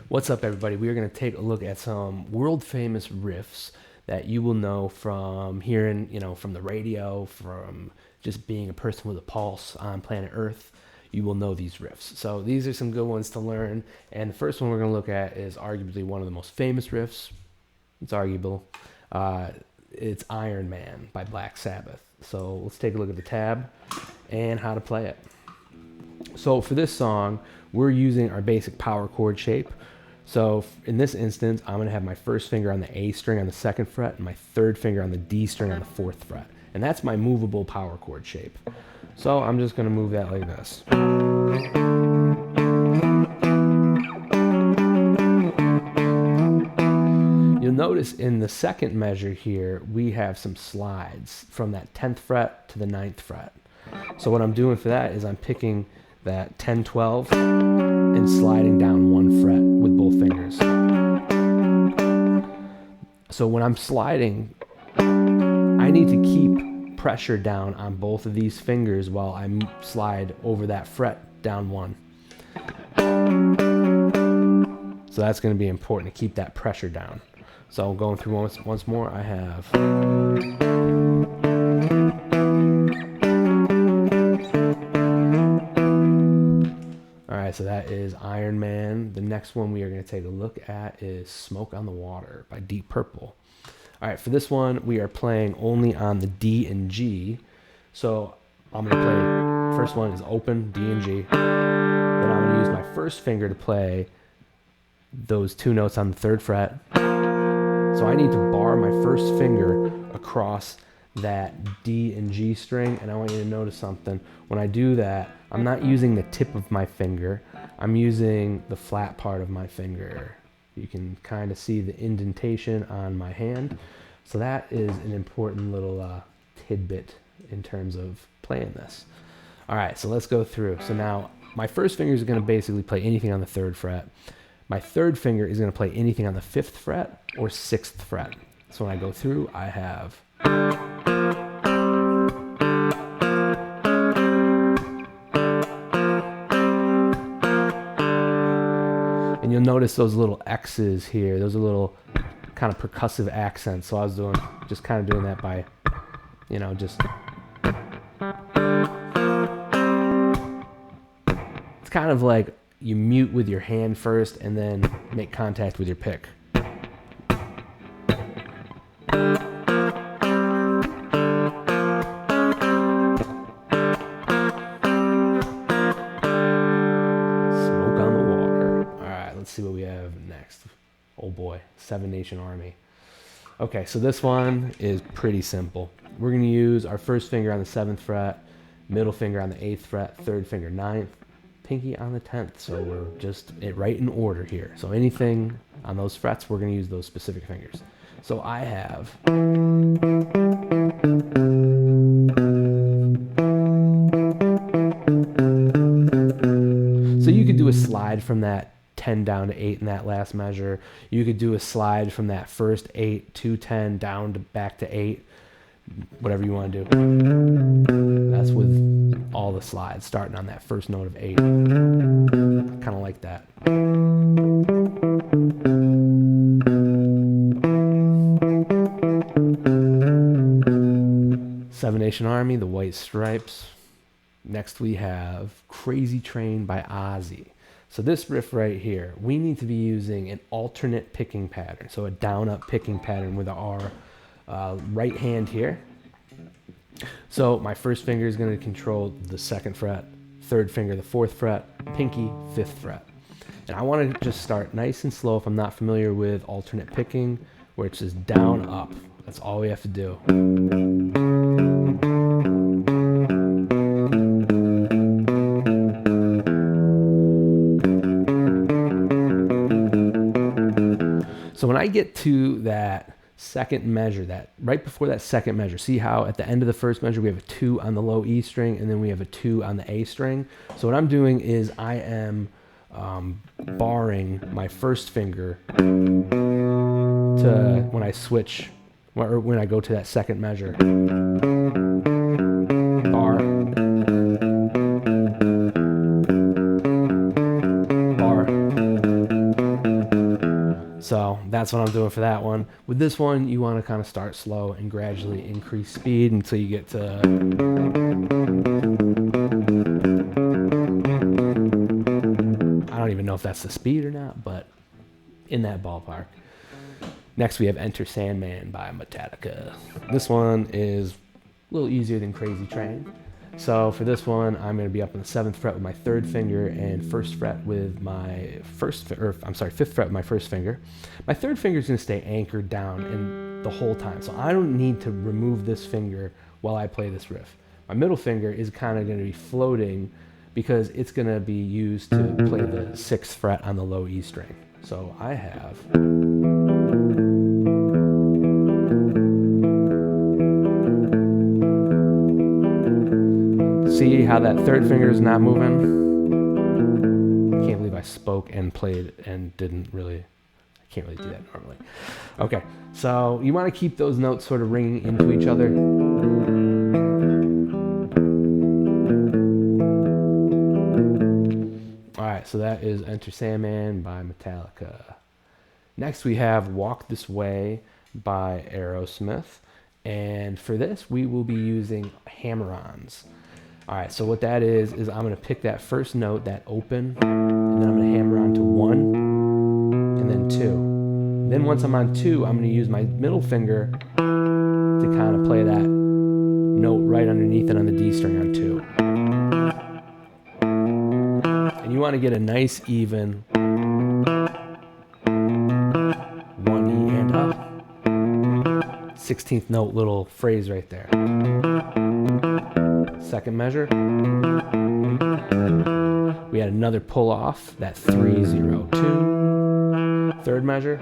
What's up, everybody? We are going to take a look at some world famous riffs that you will know from hearing, from the radio, from just being a person with a pulse on planet Earth. You will know these riffs. So these are some good ones to learn. And the first one we're going to look at is arguably one of the most famous riffs. It's arguable. It's Iron Man by Black Sabbath. So let's take a look at the tab and how to play it. So for this song, we're using our basic power chord shape. So in this instance, I'm going to have my first finger on the A string on the 2nd fret and my third finger on the D string on the 4th fret. And that's my movable power chord shape. So I'm just going to move that like this. You'll notice in the second measure here, we have some slides from that 10th fret to the 9th fret. So what I'm doing for that is I'm picking that 10, 12 and sliding down one fret with both fingers. So when I'm sliding, I need to keep pressure down on both of these fingers while I slide over that fret down one. So that's going to be important to keep that pressure down. So going through once more, I have... Alright, so that is Iron Man. The next one we are going to take a look at is Smoke on the Water by Deep Purple. Alright, for this one, we are playing only on the D and G. So I'm going to play, first one is open, D and G. Then I'm going to use my first finger to play those two notes on the 3rd fret. So I need to bar my first finger across that D and G string, and I want you to notice something. When I do that, I'm not using the tip of my finger, I'm using the flat part of my finger. You can kind of see the indentation on my hand. So that is an important little tidbit in terms of playing this. Alright, so let's go through. So now my first finger is going to basically play anything on the 3rd fret. My third finger is going to play anything on the 5th fret or 6th fret. So when I go through, I have... And you'll notice those little X's here. Those are little kind of percussive accents. So I was just kind of doing that by, just... It's kind of like you mute with your hand first and then make contact with your pick. See what we have next. Oh boy, Seven Nation Army. Okay, so this one is pretty simple. We're going to use our first finger on the 7th fret, middle finger on the 8th fret, third finger 9th, pinky on the 10th. So we're just right in order here. So anything on those frets, we're going to use those specific fingers. So I have... So you could do a slide from that 10 down to 8 in that last measure. You could do a slide from that first 8 to 10 down to back to 8. Whatever you want to do. That's with all the slides, starting on that first note of 8. Kind of like that. Seven Nation Army, the White Stripes. Next we have Crazy Train by Ozzy. So this riff right here, we need to be using an alternate picking pattern. So a down-up picking pattern with our right hand here. So my first finger is going to control the 2nd fret, third finger the 4th fret, pinky 5th fret. And I want to just start nice and slow if I'm not familiar with alternate picking, where it's just down, up. That's all we have to do. So when I get to that second measure, that right before that second measure, see how at the end of the first measure we have a 2 on the low E string and then we have a 2 on the A string. So what I'm doing is I am barring my first finger to when I switch, or when I go to that second measure. Bar. Bar. So that's what I'm doing for that one. With this one, you want to kind of start slow and gradually increase speed until you get to... I don't even know if that's the speed or not, but in that ballpark. Next, we have Enter Sandman by Metallica. This one is a little easier than Crazy Train. So for this one, I'm going to be up on the 7th fret with my 3rd finger and 1st fret with my fifth fret with my 1st finger. My 3rd finger is going to stay anchored down the whole time. So I don't need to remove this finger while I play this riff. My middle finger is kind of going to be floating because it's going to be used to play the 6th fret on the low E string. So I have... See how that 3rd finger is not moving? I can't believe I spoke and played and didn't really... I can't really do that normally. Okay, so you want to keep those notes sort of ringing into each other. Alright, so that is Enter Sandman by Metallica. Next we have Walk This Way by Aerosmith. And for this, we will be using hammer-ons. All right, so what that is I'm going to pick that first note, that open, and then I'm going to hammer on to 1, and then 2. Then once I'm on 2, I'm going to use my middle finger to kind of play that note right underneath it on the D string on 2. And you want to get a nice even 1E and up. 16th note little phrase right there. 2nd measure. We had another pull off, that 3, 0, 2. 3rd measure.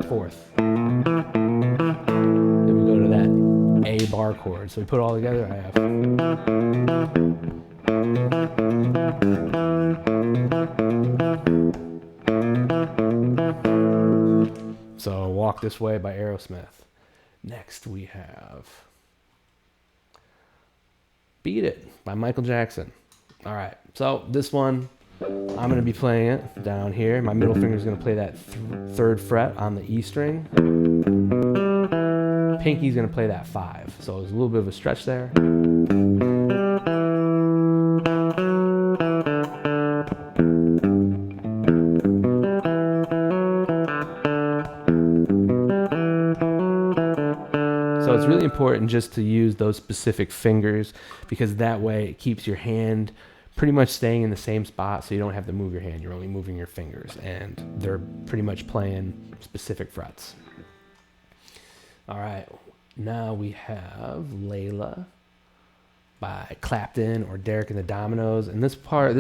4th. Then we go to that A bar chord. So we put it all together. I have... So Walk This Way by Aerosmith. Next we have Beat It by Michael Jackson. All right, so this one, I'm going to be playing it down here. My middle finger is going to play that 3rd fret on the E string. Pinky's going to play that 5. So there's a little bit of a stretch there. So it's really important just to use those specific fingers because that way it keeps your hand pretty much staying in the same spot so you don't have to move your hand. You're only moving your fingers and they're pretty much playing specific frets. All right, now we have Layla by Clapton or Derek and the Dominoes. And this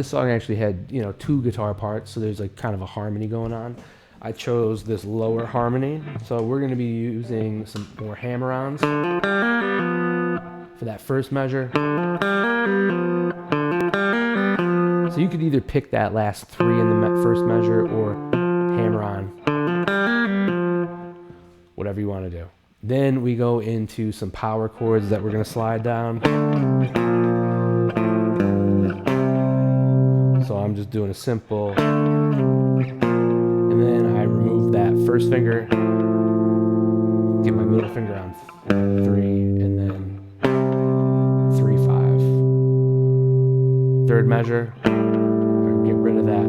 song actually had, 2 guitar parts, so there's like kind of a harmony going on. I chose this lower harmony, so we're going to be using some more hammer-ons for that 1st measure. So you could either pick that last 3 in the 1st measure or hammer on, whatever you want to do. Then we go into some power chords that we're going to slide down. So I'm just doing a simple... And then I remove that 1st finger, get my middle finger on 3, and then 3, 5. 3rd measure, get rid of that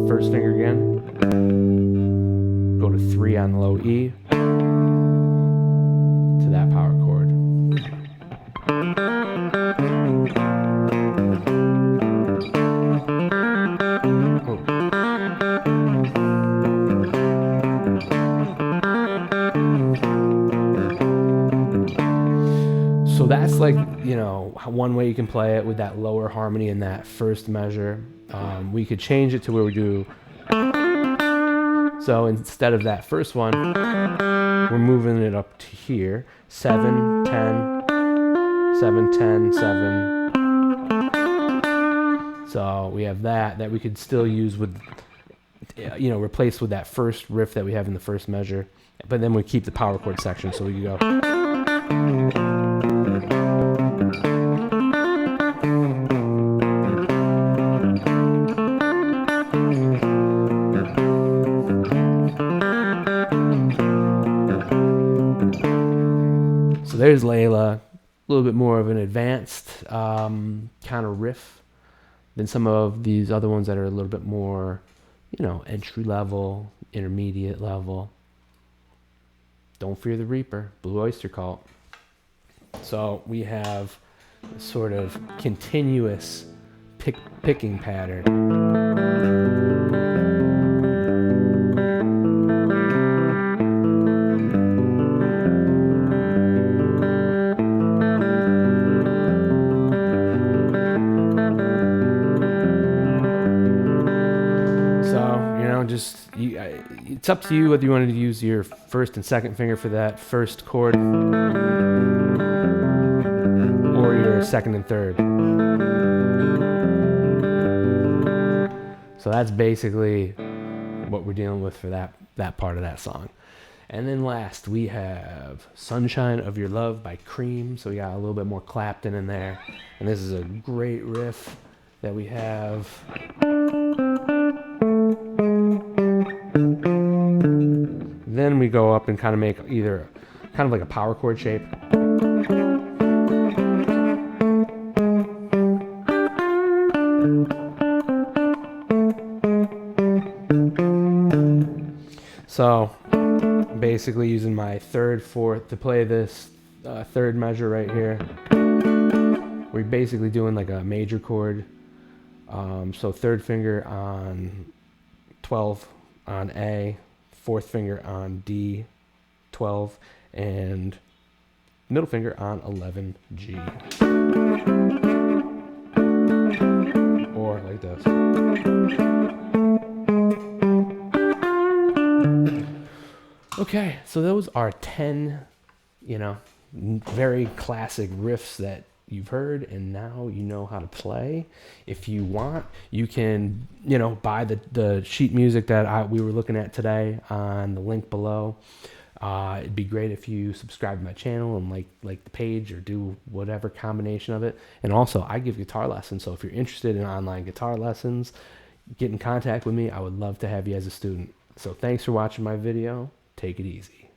1st finger again, go to 3 on the low E, to that power chord. So that's like, one way you can play it with that lower harmony in that 1st measure. We could change it to where we do... So instead of that 1st one, we're moving it up to here. 7, 10, 7, 10, 7. So we have that we could still use with, replace with that 1st riff that we have in the 1st measure. But then we keep the power chord section, so we can go... there's Layla, a little bit more of an advanced kind of riff than some of these other ones that are a little bit more, entry level, intermediate level. Don't Fear the Reaper, Blue Oyster Cult. So we have a sort of continuous picking pattern. It's up to you whether you wanted to use your first and second finger for that first chord or your second and third. So that's basically what we're dealing with for that part of that song. And then last we have Sunshine of Your Love by Cream. So we got a little bit more Clapton in there. And this is a great riff that we have. Then we go up and kind of make either kind of like a power chord shape. So basically using my third, fourth to play this third measure right here. We're basically doing like a major chord. So third finger on 12 on A, fourth finger on D, 12, and middle finger on 11, G. Or like this. Okay, so those are 10, very classic riffs that you've heard, and now you know how to play. If you want, you can, buy the sheet music that we were looking at today on the link below. It'd be great if you subscribe to my channel and like the page or do whatever combination of it. And also, I give guitar lessons, so if you're interested in online guitar lessons, get in contact with me. I would love to have you as a student. So thanks for watching my video. Take it easy.